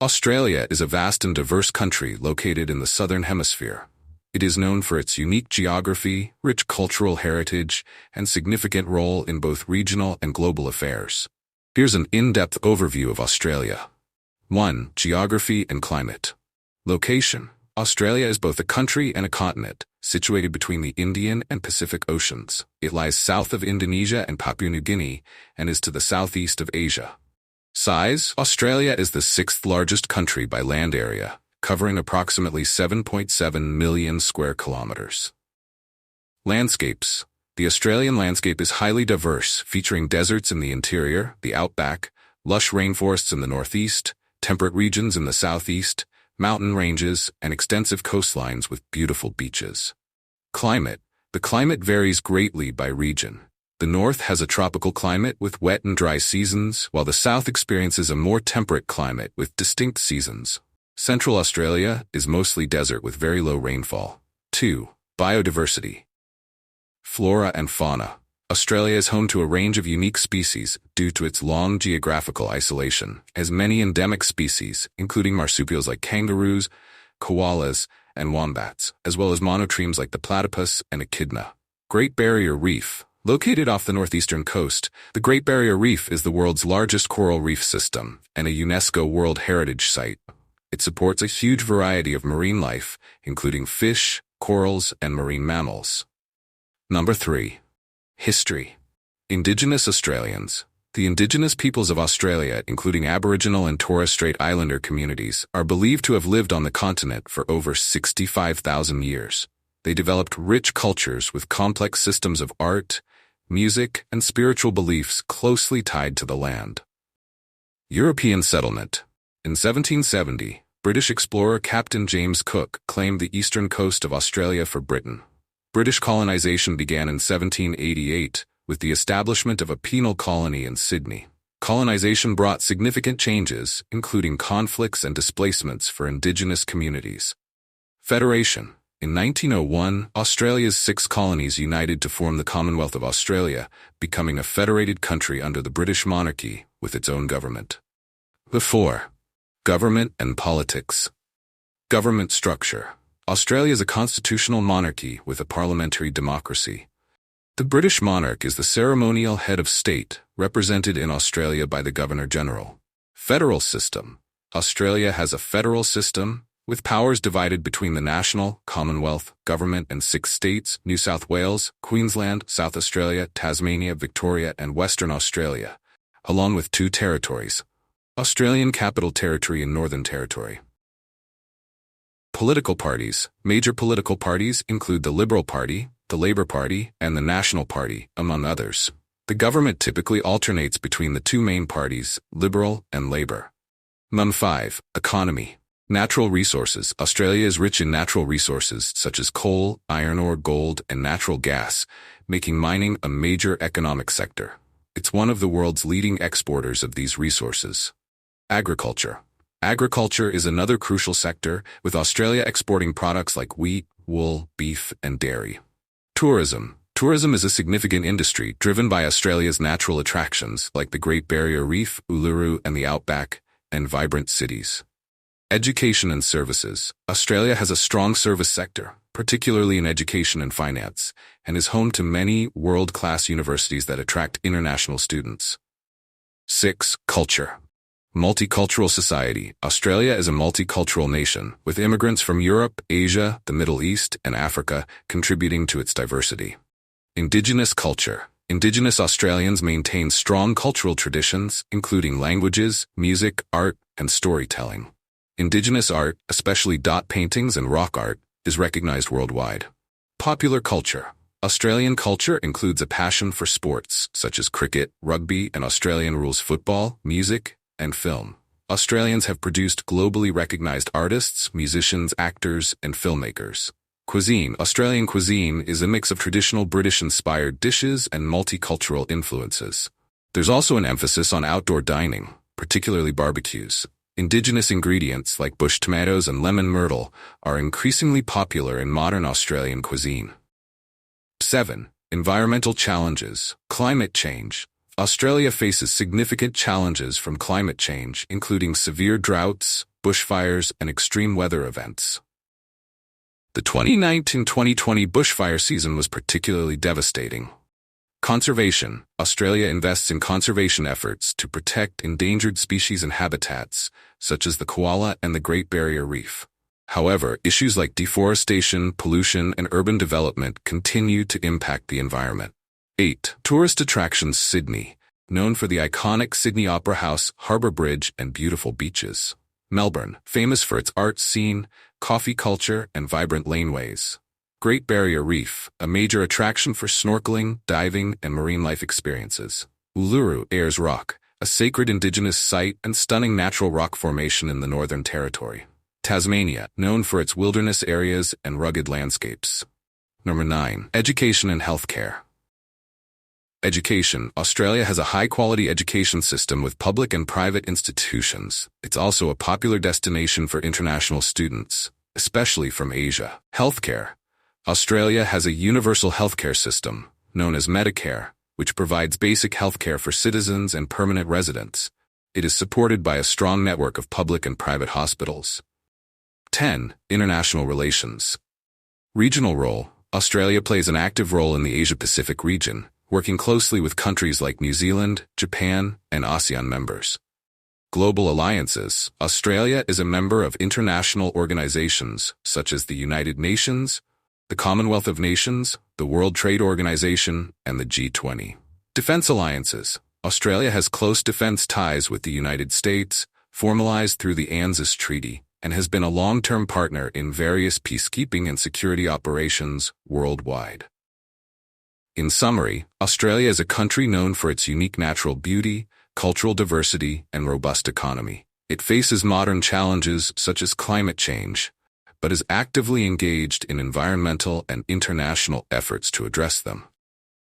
Australia is a vast and diverse country located in the Southern Hemisphere. It is known for its unique geography, rich cultural heritage, and significant role in both regional and global affairs. Here's an in-depth overview of Australia. 1. Geography and climate. Location. Australia is both a country and a continent, situated between the Indian and Pacific Oceans. It lies south of Indonesia and Papua New Guinea, and is to the southeast of Asia. Size. Australia is the sixth largest country by land area, covering approximately 7.7 million square kilometers. Landscapes. The Australian landscape is highly diverse, featuring deserts in the interior, the outback, lush rainforests in the northeast, temperate regions in the southeast, mountain ranges, and extensive coastlines with beautiful beaches. Climate. The climate varies greatly by region. The north has a tropical climate with wet and dry seasons, while the south experiences a more temperate climate with distinct seasons. Central Australia is mostly desert with very low rainfall. 2. Biodiversity. Flora and fauna. Australia is home to a range of unique species due to its long geographical isolation, as many endemic species, including marsupials like kangaroos, koalas, and wombats, as well as monotremes like the platypus and echidna. Great Barrier Reef. Located off the northeastern coast, the Great Barrier Reef is the world's largest coral reef system and a UNESCO World Heritage Site. It supports a huge variety of marine life, including fish, corals, and marine mammals. 3. History. Indigenous Australians. The indigenous peoples of Australia, including Aboriginal and Torres Strait Islander communities, are believed to have lived on the continent for over 65,000 years. They developed rich cultures with complex systems of art, music, and spiritual beliefs closely tied to the land. European settlement. In 1770, British explorer Captain James Cook claimed the eastern coast of Australia for Britain. British colonization began in 1788 with the establishment of a penal colony in Sydney. Colonization brought significant changes, including conflicts and displacements for indigenous communities. Federation. In 1901, Australia's 6 colonies united to form the Commonwealth of Australia, becoming a federated country under the British monarchy with its own government. 4. Government and politics. Government structure. Australia is a constitutional monarchy with a parliamentary democracy. The British monarch is the ceremonial head of state, represented in Australia by the Governor-General. Federal system. Australia has a federal system, with powers divided between the national, Commonwealth, government and 6 states, New South Wales, Queensland, South Australia, Tasmania, Victoria, and Western Australia, along with 2 territories, Australian Capital Territory and Northern Territory. Political parties. Major political parties include the Liberal Party, the Labour Party, and the National Party, among others. The government typically alternates between the 2 main parties, Liberal and Labour. 5. Economy. Natural resources. Australia is rich in natural resources such as coal, iron ore, gold, and natural gas, making mining a major economic sector. It's one of the world's leading exporters of these resources. Agriculture. Agriculture is another crucial sector, with Australia exporting products like wheat, wool, beef, and dairy. Tourism. Tourism is a significant industry driven by Australia's natural attractions like the Great Barrier Reef, Uluru, and the Outback, and vibrant cities. Education and services. Australia has a strong service sector, particularly in education and finance, and is home to many world-class universities that attract international students. 6. Culture. Multicultural society. Australia is a multicultural nation, with immigrants from Europe, Asia, the Middle East, and Africa contributing to its diversity. Indigenous culture. Indigenous Australians maintain strong cultural traditions, including languages, music, art, and storytelling. Indigenous art, especially dot paintings and rock art, is recognized worldwide. Popular culture. Australian culture includes a passion for sports, such as cricket, rugby, and Australian rules football, music, and film. Australians have produced globally recognized artists, musicians, actors, and filmmakers. Cuisine. Australian cuisine is a mix of traditional British-inspired dishes and multicultural influences. There's also an emphasis on outdoor dining, particularly barbecues. Indigenous ingredients like bush tomatoes and lemon myrtle are increasingly popular in modern Australian cuisine. 7. Environmental challenges. Climate change. Australia faces significant challenges from climate change, including severe droughts, bushfires, and extreme weather events. The 2019-2020 bushfire season was particularly devastating. Conservation. Australia invests in conservation efforts to protect endangered species and habitats, such as the koala and the Great Barrier Reef. However, issues like deforestation, pollution, and urban development continue to impact the environment. 8. Tourist attractions. Sydney, known for the iconic Sydney Opera House, Harbour Bridge, and beautiful beaches. Melbourne, famous for its art scene, coffee culture, and vibrant laneways. Great Barrier Reef, a major attraction for snorkeling, diving, and marine life experiences. Uluru, Ayers Rock, a sacred indigenous site and stunning natural rock formation in the Northern Territory. Tasmania, known for its wilderness areas and rugged landscapes. Number 9. Education and healthcare. Education. Australia has a high-quality education system with public and private institutions. It's also a popular destination for international students, especially from Asia. Healthcare. Australia has a universal healthcare system, known as Medicare, which provides basic healthcare for citizens and permanent residents. It is supported by a strong network of public and private hospitals. 10. International relations. Regional role. Australia plays an active role in the Asia-Pacific region, working closely with countries like New Zealand, Japan, and ASEAN members. Global alliances. Australia is a member of international organizations such as the United Nations, the Commonwealth of Nations, the World Trade Organization, and the G20. Defense alliances. Australia has close defense ties with the United States, formalized through the ANZUS Treaty, and has been a long-term partner in various peacekeeping and security operations worldwide. In summary, Australia is a country known for its unique natural beauty, cultural diversity, and robust economy. It faces modern challenges such as climate change, but is actively engaged in environmental and international efforts to address them.